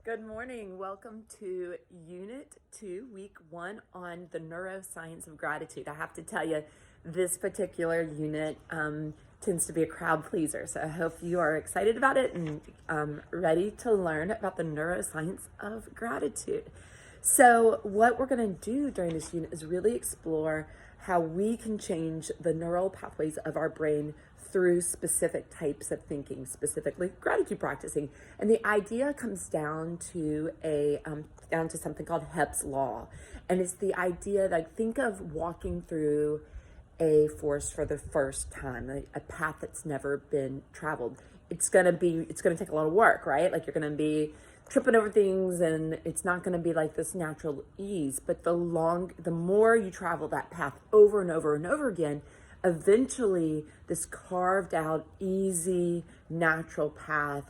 Good morning. Welcome to Unit 2, Week 1 on the neuroscience of gratitude. I have to tell you, this particular unit tends to be a crowd pleaser. So I hope you are excited about it and ready to learn about the neuroscience of gratitude. So what we're going to do during this unit is really explore how we can change the neural pathways of our brain through specific types of thinking, specifically gratitude practicing. And the idea comes down to something called Hepp's law. And it's the idea that, think of walking through a forest for the first time, a path that's never been traveled. It's gonna take a lot of work, right? Like, you're gonna be tripping over things, and it's not going to be like this natural ease. But the more you travel that path over and over and over again, eventually this carved out, easy, natural path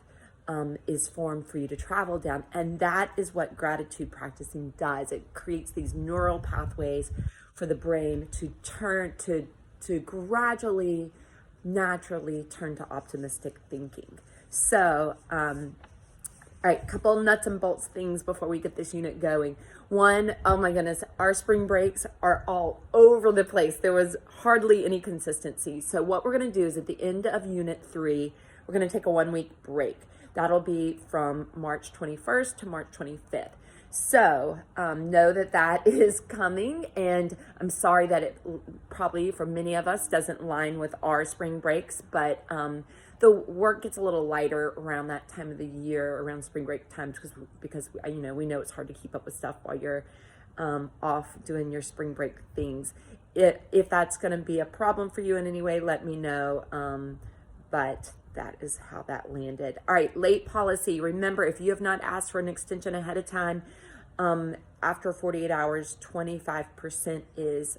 is formed for you to travel down. And that is what gratitude practicing does. It creates these neural pathways for the brain to turn to gradually, naturally turn to optimistic thinking. So, all right, couple nuts and bolts things before we get this unit going. One, oh my goodness, our spring breaks are all over the place. There was hardly any consistency. So what we're gonna do is, at the end of Unit 3, we're gonna take a 1-week break. That'll be from March 21st to March 25th. So know that is coming, and I'm sorry that it probably, for many of us, doesn't line with our spring breaks, but the work gets a little lighter around that time of the year, around spring break times, because we know it's hard to keep up with stuff while you're off doing your spring break things. If that's going to be a problem for you in any way, let me know. But that is how that landed. All right, late policy. Remember, if you have not asked for an extension ahead of time, after 48 hours, 25% is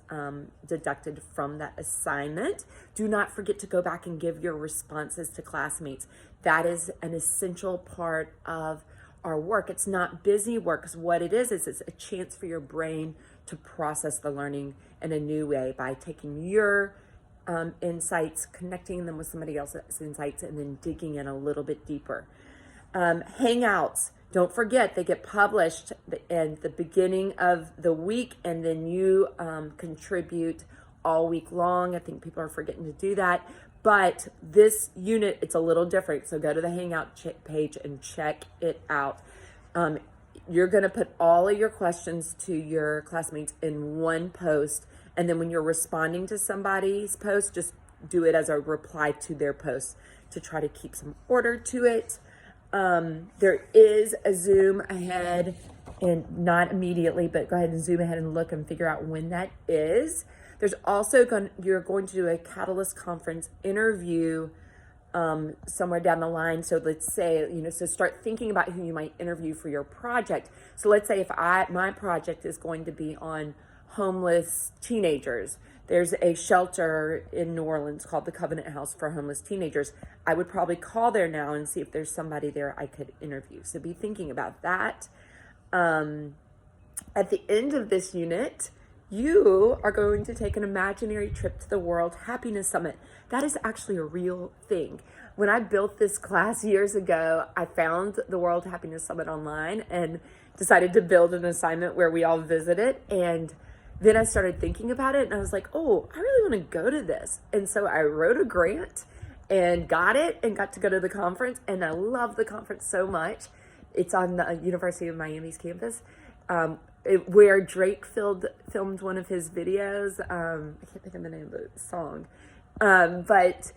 deducted from that assignment. Do not forget to go back and give your responses to classmates. That is an essential part of our work. It's not busy work, because what it is it's a chance for your brain to process the learning in a new way by taking your insights, connecting them with somebody else's insights, and then digging in a little bit deeper. Hangouts. Don't forget, they get published at the beginning of the week, and then you contribute all week long. I think people are forgetting to do that. But this unit, it's a little different. So go to the Hangout page and check it out. You're going to put all of your questions to your classmates in one post. And then when you're responding to somebody's post, just do it as a reply to their post to try to keep some order to it. There is a zoom ahead, and not immediately, but go ahead and zoom ahead and look and figure out when that is. There's also you're going to do a Catalyst Conference interview somewhere down the line. So let's say, so start thinking about who you might interview for your project. So let's say if my project is going to be on homeless teenagers. There's a shelter in New Orleans called the Covenant House for Homeless Teenagers. I would probably call there now and see if there's somebody there I could interview. So be thinking about that. At the end of this unit, you are going to take an imaginary trip to the World Happiness Summit. That is actually a real thing. When I built this class years ago, I found the World Happiness Summit online and decided to build an assignment where we all visit it. And then I started thinking about it, and I was like, oh, I really want to go to this. And so I wrote a grant and got it and got to go to the conference. And I love the conference so much. It's on the University of Miami's campus, where Drake filmed one of his videos. I can't think of the name of the song. But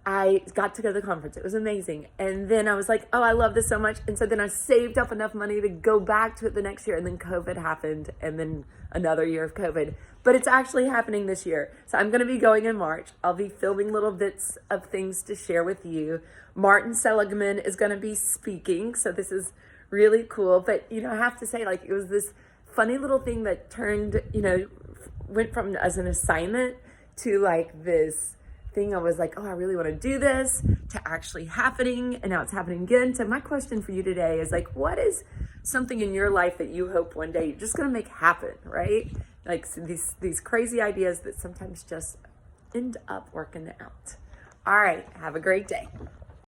I got to go to the conference. It was amazing. And then I was like, oh, I love this so much. And so then I saved up enough money to go back to it the next year. And then COVID happened, and then another year of COVID. But it's actually happening this year. So I'm going to be going in March. I'll be filming little bits of things to share with you. Martin Seligman is going to be speaking. So this is really cool. But, I have to say, it was this funny little thing that turned, went from as an assignment to this thing. I was like, oh, I really want to do this, to actually happening, and now it's happening again. So my question for you today is, what is something in your life that you hope one day you're just going to make happen, right? So these crazy ideas that sometimes just end up working out. All right, have a great day.